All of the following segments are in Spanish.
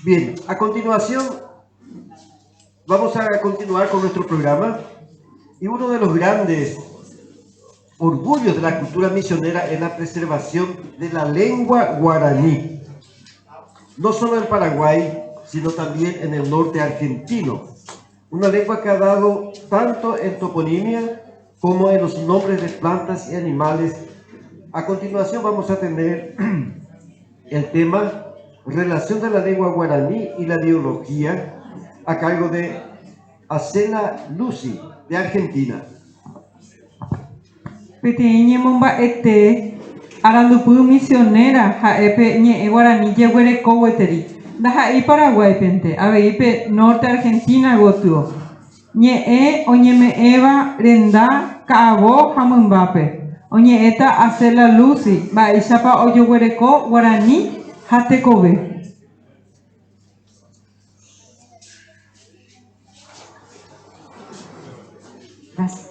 Bien, a continuación vamos a continuar con nuestro programa y uno de los grandes orgullos de la cultura misionera es la preservación de la lengua guaraní, no solo en Paraguay, sino también en el norte argentino, una lengua que ha dado tanto en toponimia como en los nombres de plantas y animales. A continuación vamos a tener el tema Relación de la lengua guaraní y la biología a cargo de Acela Lucy, de Argentina. Peteñe momba'ete arandupu misionera ha'épe ñe'ẽ Guarani jeguerekógueteri ndaha'i Paraguáipente aveipe norte Argentina gotyo ñe'ẽ oñeme'ẽva renda ka'avo ha mymbápe oñe'ẽta Acela Lucy mba'éichapa ojoguereko Guarani ha tekove. Gracias.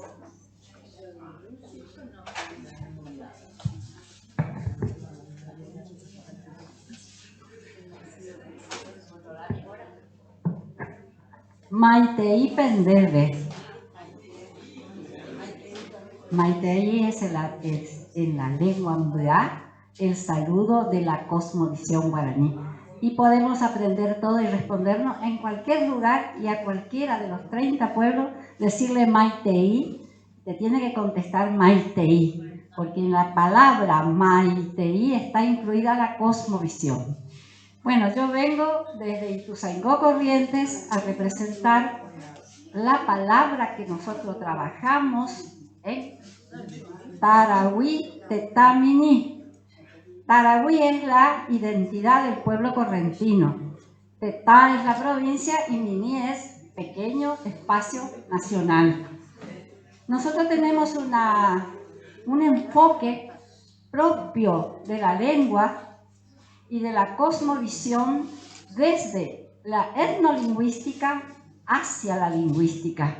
Maitei Penderbe. Maitei es en la lengua mbá el saludo de la cosmovisión guaraní. Y podemos aprender todo y respondernos en cualquier lugar y a cualquiera de los 30 pueblos, decirle Maitei, te tiene que contestar Maitei, porque en la palabra Maitei está incluida la cosmovisión. Bueno, yo vengo desde Ituzaingó, Corrientes, a representar la palabra que nosotros trabajamos en Tarahui Tetamini. Tarahui es la identidad del pueblo correntino. Tetá es la provincia y Mini es pequeño espacio nacional. Nosotros tenemos un enfoque propio de la lengua y de la cosmovisión desde la etnolingüística hacia la lingüística.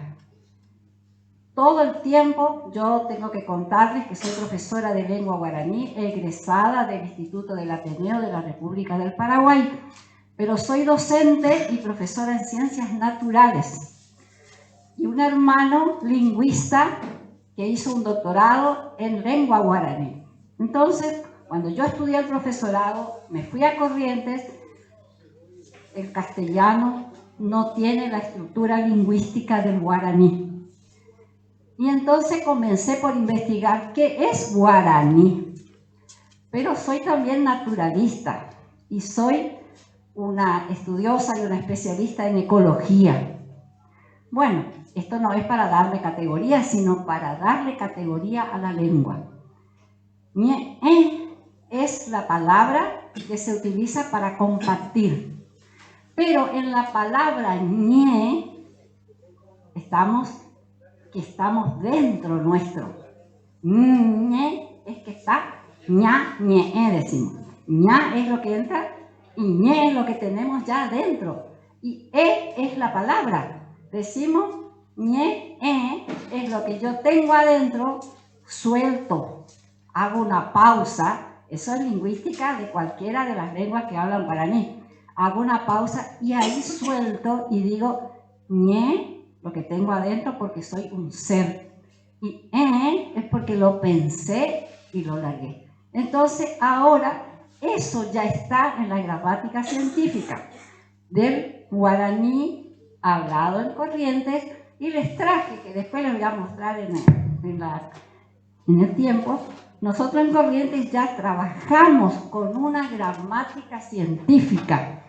Todo el tiempo yo tengo que contarles que soy profesora de lengua guaraní, egresada del Instituto del Ateneo de la República del Paraguay, pero soy docente y profesora en ciencias naturales. Y un hermano lingüista que hizo un doctorado en lengua guaraní. Entonces, cuando yo estudié el profesorado, me fui a Corrientes, el castellano no tiene la estructura lingüística del guaraní. Y entonces comencé por investigar qué es guaraní. Pero soy también naturalista y soy una estudiosa y una especialista en ecología. Bueno, esto no es para darle categoría, sino para darle categoría a la lengua. Es la palabra que se utiliza para compartir. Pero en la palabra ñe estamos dentro nuestro. Ñe es que está, ña, ñe, decimos. Ña es lo que entra y ñe es lo que tenemos ya adentro. Y es la palabra. Decimos ñe, es lo que yo tengo adentro, suelto. Hago una pausa, eso es lingüística de cualquiera de las lenguas que hablan guaraní. Hago una pausa y ahí suelto y digo ñe, lo que tengo adentro porque soy un ser. Y es porque lo pensé y lo largué. Entonces ahora eso ya está en la gramática científica del guaraní hablado en Corrientes y les traje, que después les voy a mostrar en el tiempo. Nosotros en Corrientes ya trabajamos con una gramática científica.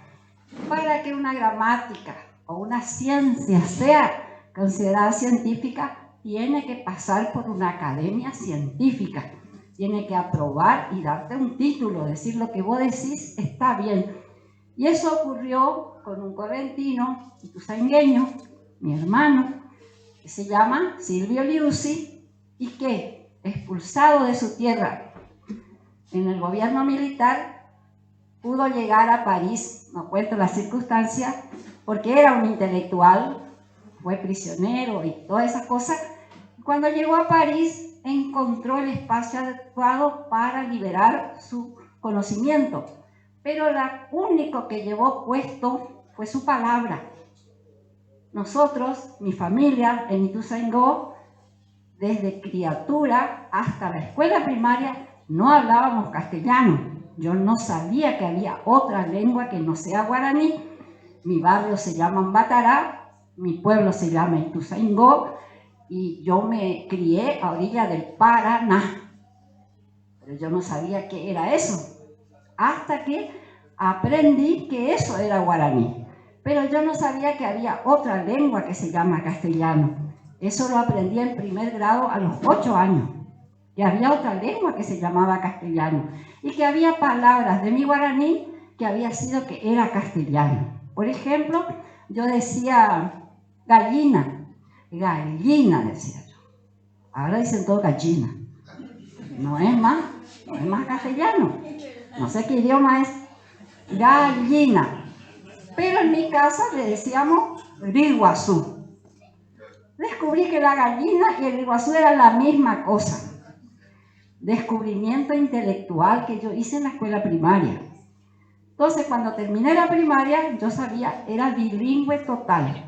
Para que una gramática o una ciencia sea considerada científica, tiene que pasar por una academia científica. Tiene que aprobar y darte un título, decir lo que vos decís está bien. Y eso ocurrió con un correntino ituzaingueño, mi hermano, que se llama Silvio Liuzzi, y que expulsado de su tierra en el gobierno militar, pudo llegar a París, no cuento las circunstancias, porque era un intelectual, fue prisionero y todas esas cosas. Cuando llegó a París, encontró el espacio adecuado para liberar su conocimiento, pero lo único que llevó puesto fue su palabra. Nosotros, mi familia, en Ituzaingó, desde criatura hasta la escuela primaria, no hablábamos castellano. Yo no sabía que había otra lengua que no sea guaraní. Mi barrio se llama Ambatará, mi pueblo se llama Ituzaingó, y yo me crié a orilla del Paraná. Pero yo no sabía qué era eso, hasta que aprendí que eso era guaraní. Pero yo no sabía que había otra lengua que se llama castellano. Eso lo aprendí en primer grado a los 8 años. Que había otra lengua que se llamaba castellano. Y que había palabras de mi guaraní que había sido que era castellano. Por ejemplo, yo decía gallina. Gallina decía yo. Ahora dicen todo gallina. No es más castellano. No sé qué idioma es. Gallina. Pero en mi casa le decíamos riguazú. Descubrí que la gallina y el riguazú eran la misma cosa. Descubrimiento intelectual que yo hice en la escuela primaria. Entonces, cuando terminé la primaria, yo sabía, era bilingüe total.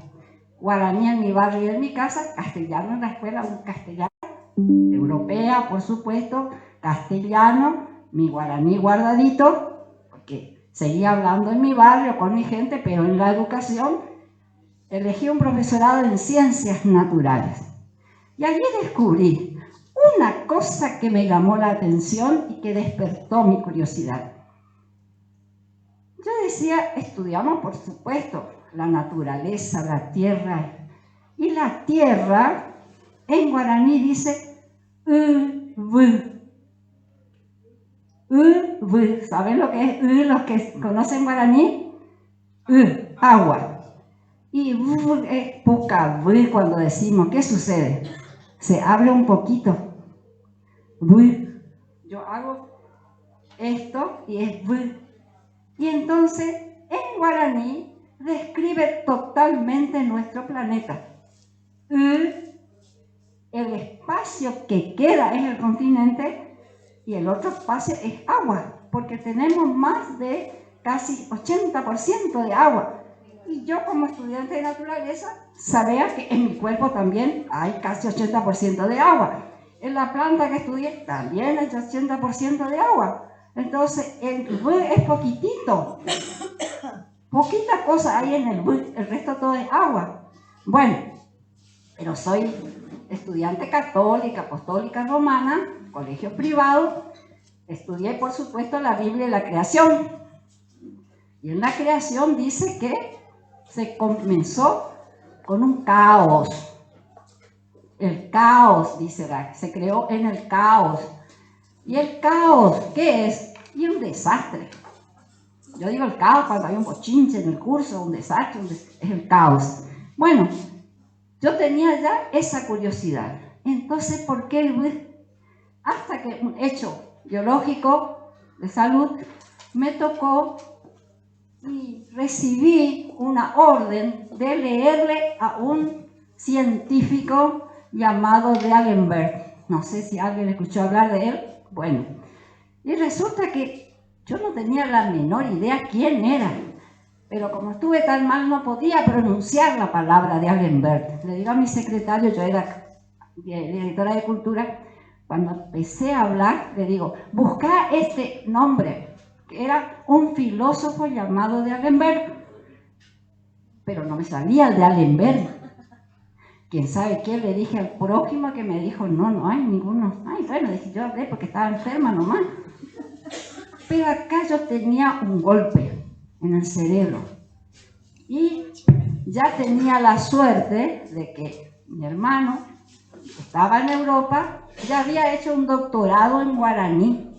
Guaraní en mi barrio y en mi casa, castellano en la escuela, un castellano europea, por supuesto, castellano, mi guaraní guardadito, porque seguía hablando en mi barrio con mi gente, pero en la educación elegí un profesorado en ciencias naturales. Y allí descubrí una cosa que me llamó la atención y que despertó mi curiosidad. Yo decía, estudiamos por supuesto la naturaleza, la tierra, y la tierra en guaraní dice ¿saben lo que es los que conocen guaraní? Agua. Y es puca cuando decimos, ¿qué sucede? Se abre un poquito. Yo hago esto y es y entonces en guaraní describe totalmente nuestro planeta. El espacio que queda en el continente y el otro espacio es agua, porque tenemos más de casi 80% de agua. Y yo como estudiante de naturaleza sabía que en mi cuerpo también hay casi 80% de agua. En la planta que estudié también hay 80% de agua. Entonces el es poquitito. Poquita cosa hay en el resto todo es agua. Bueno, pero soy estudiante católica, apostólica romana, colegio privado. Estudié, por supuesto, la Biblia y la creación. Y en la creación dice que se comenzó con un caos. El caos, dice, se creó en el caos. ¿Y el caos qué es? Y un desastre. Yo digo el caos cuando hay un bochinche en el curso, un desastre, es el caos. Bueno, yo tenía ya esa curiosidad. Entonces, ¿por qué? Hasta que un hecho biológico de salud me tocó y recibí una orden de leerle a un científico llamado D'Alembert. No sé si alguien escuchó hablar de él. Bueno, y resulta que yo no tenía la menor idea quién era, pero como estuve tan mal no podía pronunciar la palabra D'Alembert. Le digo a mi secretario, yo era directora de cultura, cuando empecé a hablar, le digo, busca este nombre, que era un filósofo llamado D'Alembert, pero no me salía el D'Alembert. ¿Quién sabe qué? Le dije al prójimo que me dijo, no hay ninguno. Ay, bueno, dije, yo hablé porque estaba enferma nomás. Pero acá yo tenía un golpe en el cerebro. Y ya tenía la suerte de que mi hermano, que estaba en Europa, ya había hecho un doctorado en guaraní,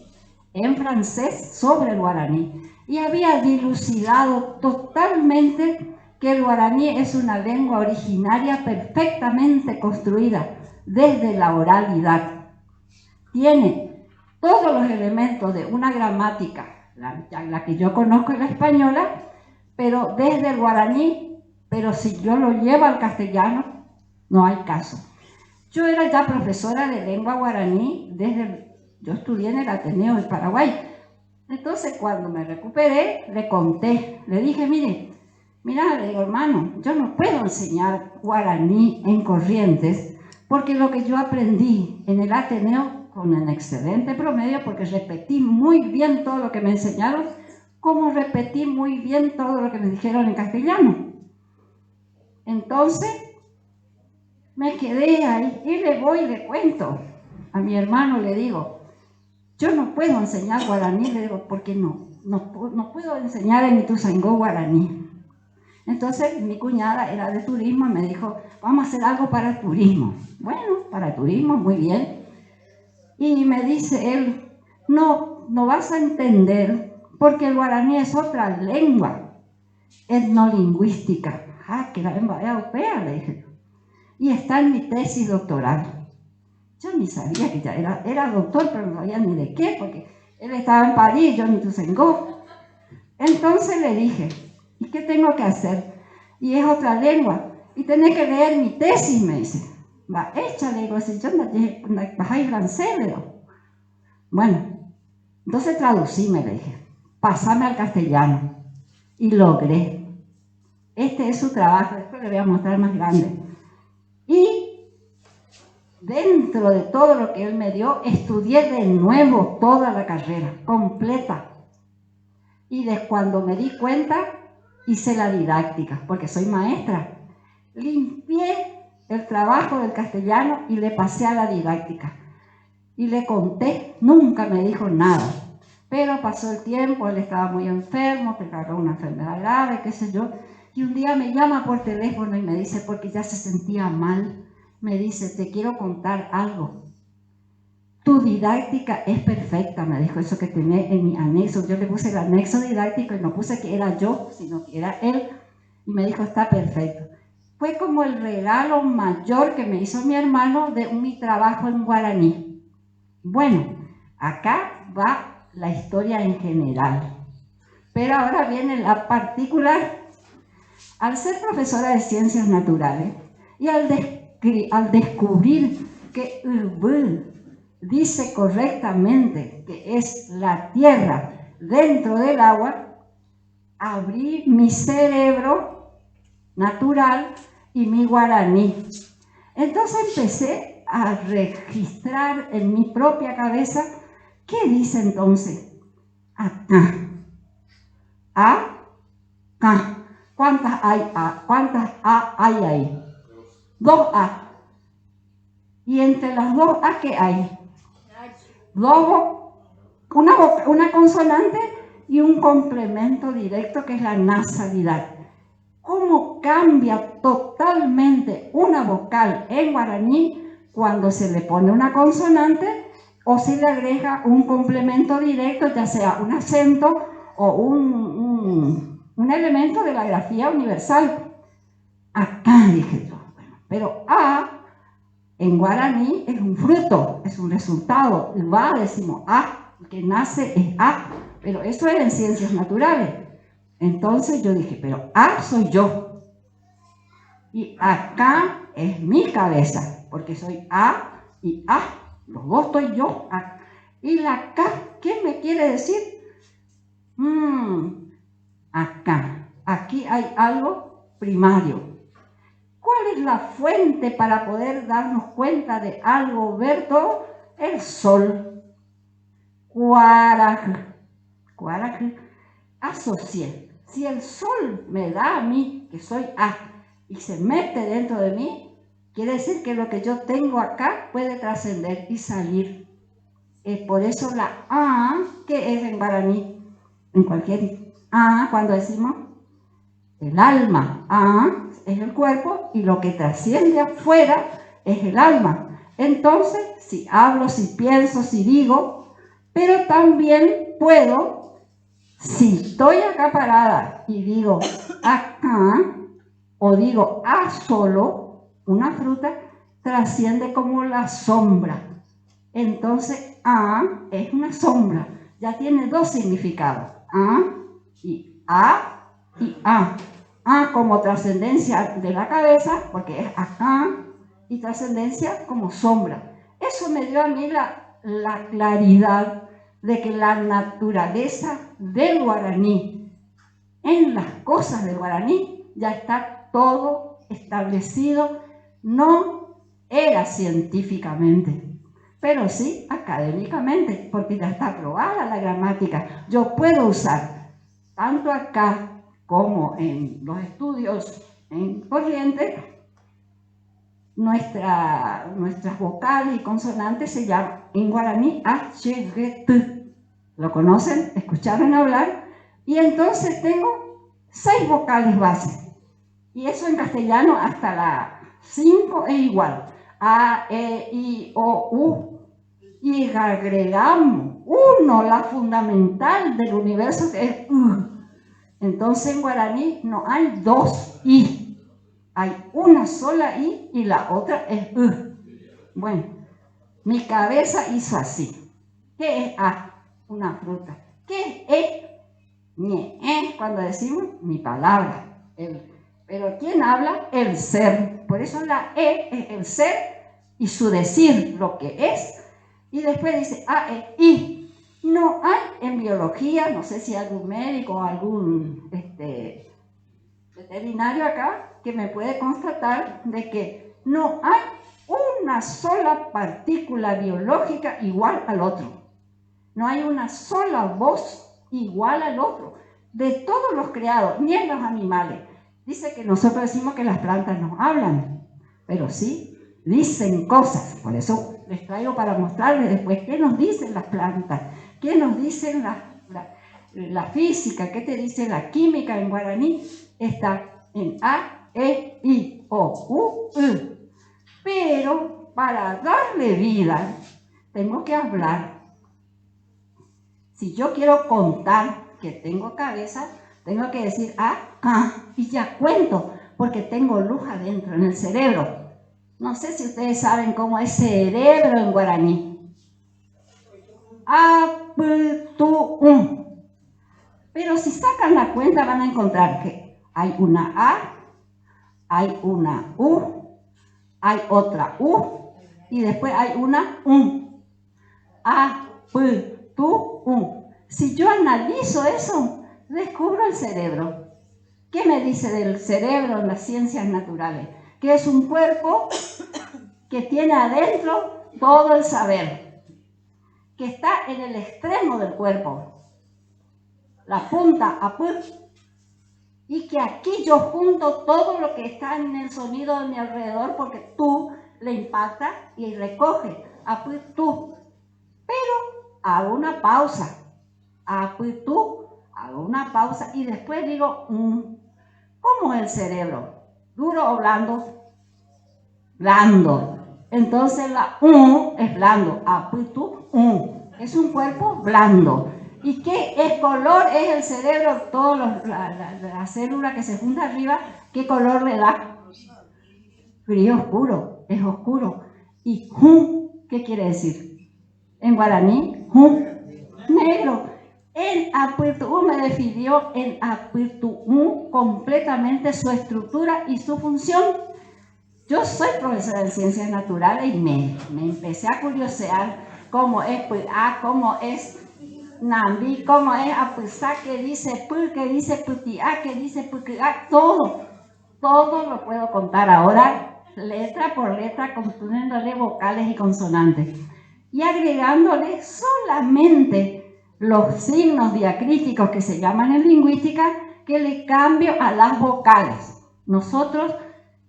en francés sobre el guaraní. Y había dilucidado totalmente que el guaraní es una lengua originaria perfectamente construida desde la oralidad. Tiene todos los elementos de una gramática, la que yo conozco es la española, pero desde el guaraní, pero si yo lo llevo al castellano, no hay caso. Yo era ya profesora de lengua guaraní, yo estudié en el Ateneo del Paraguay, Entonces, cuando me recuperé, le conté, le dije, mira, le digo, hermano, yo no puedo enseñar guaraní en Corrientes, porque lo que yo aprendí en el Ateneo, con un excelente promedio, porque repetí muy bien todo lo que me enseñaron, como repetí muy bien todo lo que me dijeron en castellano. Entonces, me quedé ahí y le voy y le cuento a mi hermano, le digo, yo no puedo enseñar guaraní, le digo, porque no puedo enseñar en Ituzaingó guaraní. Entonces mi cuñada era de turismo y me dijo, vamos a hacer algo para turismo. Bueno, para turismo, muy bien. Y me dice él, no vas a entender, porque el guaraní es otra lengua etnolingüística. Ah, que la lengua europea, le dije. Y está en mi tesis doctoral. Yo ni sabía que ya era doctor, pero no sabía ni de qué, porque él estaba en París, yo en Ituzaingó. Entonces le dije, ¿y qué tengo que hacer? Y es otra lengua, y tenés que leer mi tesis, me dice. Va, échale, digo, si yo no bajáis francés, le digo. Bueno, entonces traducíme, le dije, pasame al castellano. Y logré. Este es su trabajo, después le voy a mostrar más grande. Y dentro de todo lo que él me dio, estudié de nuevo toda la carrera, completa. Y de cuando me di cuenta, hice la didáctica, porque soy maestra. Limpié el trabajo del castellano y le pasé a la didáctica. Y le conté, nunca me dijo nada. Pero pasó el tiempo, él estaba muy enfermo, te agarró una enfermedad grave, qué sé yo. Y un día me llama por teléfono y me dice, porque ya se sentía mal, me dice, te quiero contar algo. Tu didáctica es perfecta, me dijo, eso que tenés en mi anexo. Yo le puse el anexo didáctico y no puse que era yo, sino que era él. Y me dijo, está perfecto. Fue como el regalo mayor que me hizo mi hermano de mi trabajo en guaraní. Bueno, acá va la historia en general. Pero ahora viene la particular. Al ser profesora de ciencias naturales y al descubrir que Urbul dice correctamente que es la tierra dentro del agua, abrí mi cerebro natural y mi guaraní. Entonces empecé a registrar en mi propia cabeza, ¿qué dice entonces? Acá. Acá. ¿Cuántas hay A? ¿Cuántas A hay ahí? 2 A. Y entre las 2 A, ¿qué hay? Una consonante y un complemento directo que es la nasalidad. ¿Cómo cambia totalmente una vocal en guaraní cuando se le pone una consonante o se le agrega un complemento directo, ya sea un acento o un elemento de la grafía universal? Acá, dije yo. Bueno, pero A en guaraní es un fruto, es un resultado. Va, decimos A, el que nace es A, pero eso era en ciencias naturales. Entonces yo dije, pero A soy yo. Y acá es mi cabeza, porque soy A y A. Los dos estoy yo. Y la K, ¿qué me quiere decir? Acá. Aquí hay algo primario. ¿Cuál es la fuente para poder darnos cuenta de algo, ver todo? El sol. Cuaraj. Asocié. Si el sol me da a mí, que soy A, y se mete dentro de mí, quiere decir que lo que yo tengo acá puede trascender y salir. Por eso la A, que es en guaraní, en cualquier A, cuando decimos el alma, A es el cuerpo y lo que trasciende afuera es el alma. Entonces, si hablo, si pienso, si digo, pero también puedo, si estoy acá parada y digo acá, o digo A solo, una fruta, trasciende como la sombra. Entonces, A es una sombra. Ya tiene dos significados. A y A y A. A como trascendencia de la cabeza, porque es acá, y trascendencia como sombra. Eso me dio a mí la claridad de que la naturaleza del guaraní, en las cosas del guaraní, ya está todo establecido. No era científicamente, pero sí académicamente, porque ya está aprobada la gramática. Yo puedo usar, tanto acá como en los estudios en corriente, nuestras vocales y consonantes se llaman en guaraní H-G-T. ¿Lo conocen? ¿Escucharon hablar? Y entonces tengo 6 vocales bases. Y eso en castellano hasta la 5 es igual. A, E, I, O, U. Y agregamos uno, la fundamental del universo, que es U. Entonces en guaraní no hay 2 I. Hay una sola I y la otra es U. Bueno, mi cabeza hizo así. ¿Qué es A? Una fruta. ¿Qué es E? Cuando decimos mi palabra. Pero ¿quién habla? El ser. Por eso la E es el ser y su decir, lo que es. Y después dice A, E, I. No hay en biología, no sé si algún médico o algún veterinario acá que me puede constatar de que no hay una sola partícula biológica igual al otro. No hay una sola voz igual al otro. De todos los creados, ni en los animales. Dice que nosotros decimos que las plantas no hablan, pero sí dicen cosas. Por eso les traigo para mostrarles después qué nos dicen las plantas, qué nos dicen la física, qué te dice la química en guaraní. Está en A, E, I, O, U, U. Pero para darle vida, tengo que hablar. Si yo quiero contar que tengo cabeza, tengo que decir y ya cuento, porque tengo luz adentro en el cerebro. No sé si ustedes saben cómo es cerebro en guaraní. Pero si sacan la cuenta van a encontrar que hay una A, hay una U, hay otra U y después hay una U. Si yo analizo eso, descubro el cerebro. ¿Qué me dice del cerebro en las ciencias naturales? Que es un cuerpo que tiene adentro todo el saber, que está en el extremo del cuerpo, la punta y que aquí yo junto todo lo que está en el sonido de mi alrededor, porque tú le impacta y recoge tú. Pero hago una pausa, hago una pausa y después digo, ¿cómo es el cerebro? ¿Duro o blando? Blando. Entonces la es blando, es un cuerpo blando. ¿Y qué color es el cerebro? Todas las células que se juntan arriba, ¿qué color le da? Frío oscuro, es oscuro. ¿Y qué quiere decir? En guaraní, negro. En Apirtuú me definió en Apirtuú completamente su estructura y su función. Yo soy profesora de ciencias naturales y me empecé a curiosear cómo es cómo es Nambi, cómo es Apusá, que dice que dice Putiá, que dice Pukiá, todo lo puedo contar ahora, letra por letra, construyéndole vocales y consonantes y agregándole solamente los signos diacríticos que se llaman en lingüística, que le cambio a las vocales. Nosotros,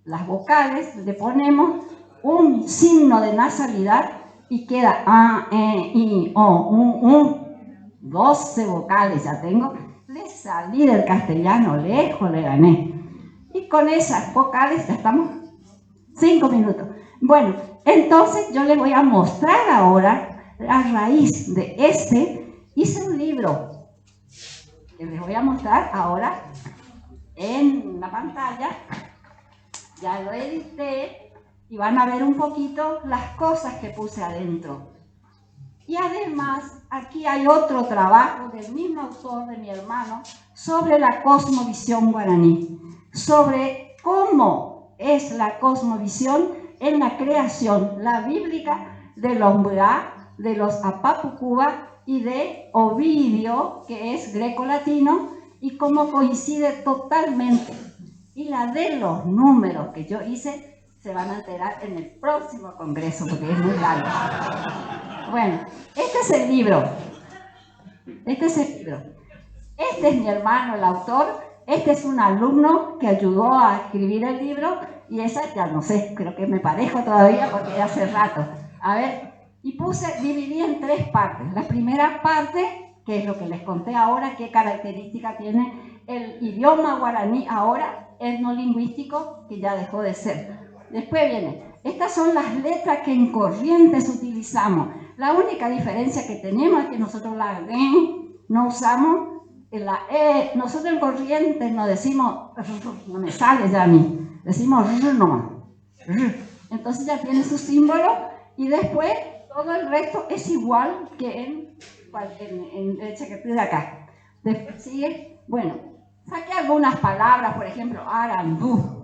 las vocales, le ponemos un signo de nasalidad y queda A, E, I, O, 12 vocales ya tengo. Le salí del castellano, lejos le gané. Y con esas vocales ya estamos 5 minutos. Bueno, entonces yo les voy a mostrar ahora, a raíz de hice un libro que les voy a mostrar ahora en la pantalla. Ya lo edité y van a ver un poquito las cosas que puse adentro. Y además, aquí hay otro trabajo del mismo autor, de mi hermano, sobre la cosmovisión guaraní, sobre cómo es la cosmovisión en la creación, la bíblica, de los Mbuá, de los Apapucúa y de Ovidio, que es greco-latino, y cómo coincide totalmente. Y la de los números que yo hice se van a enterar en el próximo congreso, porque es muy largo. Bueno, este es el libro. Este es el libro. Este es mi hermano, el autor. Este es un alumno que ayudó a escribir el libro. Y esa, ya no sé, creo que me parejo todavía porque ya hace rato. A ver, y dividí en 3 partes. La primera parte, que es lo que les conté ahora, qué característica tiene el idioma guaraní ahora, etnolingüístico, que ya dejó de ser. Después viene, estas son las letras que en Corrientes utilizamos. La única diferencia que tenemos es que nosotros la E no usamos la E. Nosotros en Corrientes no decimos, no me sale ya a mí, decimos R nomás. Entonces ya tiene su símbolo y después todo el resto es igual que en el chaquetí de acá. Después sigue, bueno, saqué algunas palabras, por ejemplo, arandú.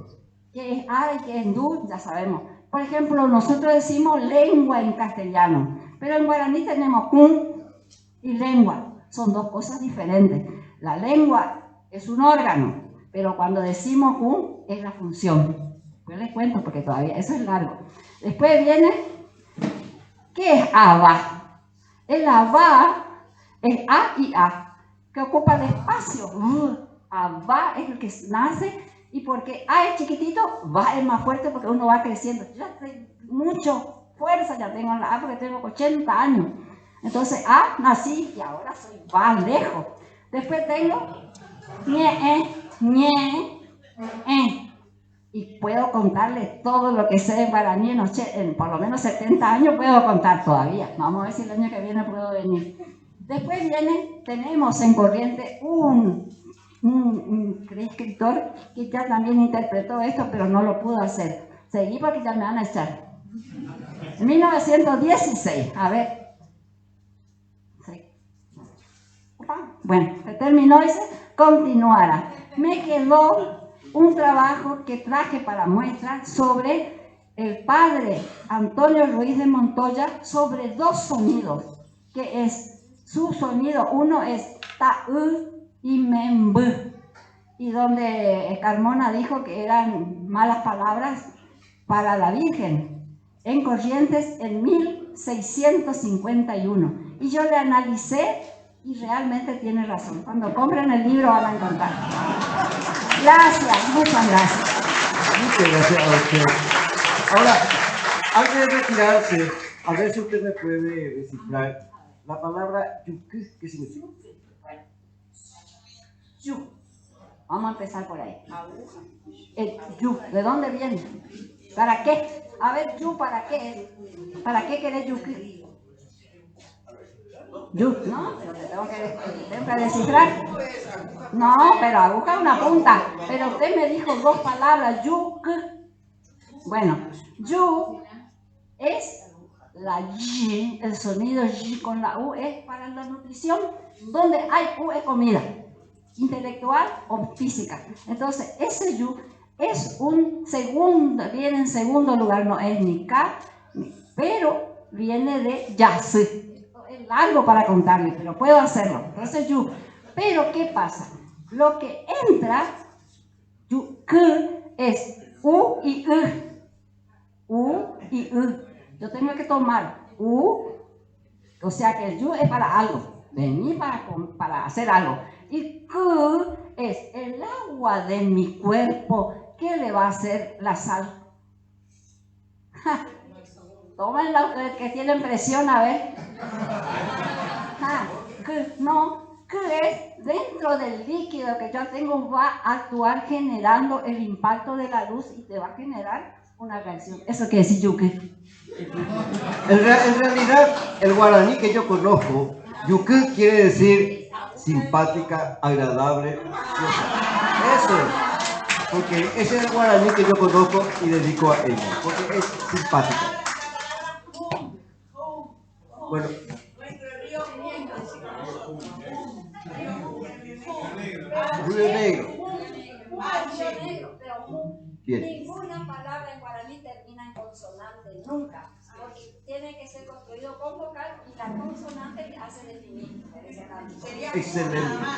¿Qué es ara y qué es ndú? Ya sabemos. Por ejemplo, nosotros decimos lengua en castellano, pero en guaraní tenemos kun y lengua. Son 2 cosas diferentes. La lengua es un órgano, pero cuando decimos kun es la función. Pues les cuento porque todavía eso es largo. Después viene, ¿qué es aba? El aba es A y A, que ocupa el espacio. Aba es el que nace. Y porque A es chiquitito, va es más fuerte porque uno va creciendo. Yo ya tengo mucha fuerza, ya tengo en la A porque tengo 80 años. Entonces A nací y ahora soy más lejos. Después tengo ñe, y puedo contarles todo lo que sé de guaraní en por lo menos 70 años puedo contar todavía. Vamos a ver si el año que viene puedo venir. Después tenemos en Corrientes un escritor que ya también interpretó esto, pero no lo pudo hacer. Seguí porque ya me van a echar. En 1916, a ver. Sí. Bueno, se terminó ese, continuara. Me quedó un trabajo que traje para muestra sobre el padre Antonio Ruiz de Montoya, sobre 2 sonidos, que es su sonido, uno es ta-u y membu, y donde Carmona dijo que eran malas palabras para la Virgen, en Corrientes en 1651. Y yo le analicé y realmente tiene razón. Cuando compren el libro van a encontrar. Gracias, muchas gracias. Muchas gracias a usted. Ahora, antes de retirarse, a ver si usted me puede descifrar la palabra yuku, ¿qué significa? Yu. Vamos a empezar por ahí. El yu, ¿de dónde viene? ¿Para qué? A ver, yu, ¿para qué? ¿Para qué querés yuku? Yu, ¿no? Pero te tengo que descifrar. No, pero aguja una punta. Pero usted me dijo 2 palabras, yuk. Bueno, yu es la y, el sonido y con la u es para la nutrición. Donde hay u es comida, intelectual o física. Entonces, ese yu es un segundo, viene en segundo lugar, no es ni ka, pero viene de yas. Es largo para contarle, pero puedo hacerlo. Entonces, yu. Pero, ¿qué pasa? Lo que entra, yu, k, es u y u. U y u. Yo tengo que tomar u, o sea que el yu es para algo, vení para hacer algo. Y ku es el agua de mi cuerpo. ¿Qué le va a hacer la sal? Ja. Tomen el que tienen presión, a ver. Ja. No, que es dentro del líquido que yo tengo, va a actuar generando el impacto de la luz y te va a generar una reacción. ¿Eso qué es yuque? En realidad, el guaraní que yo conozco, yuku quiere decir simpática, agradable. Eso es. Porque ese es el guaraní que yo conozco y dedico a ella. Porque es simpática. Bueno. Río Negro. Bien. Ninguna palabra en guaraní termina en consonante, nunca. Porque tiene que ser construido con vocal y la consonante que hace definir. Excelente.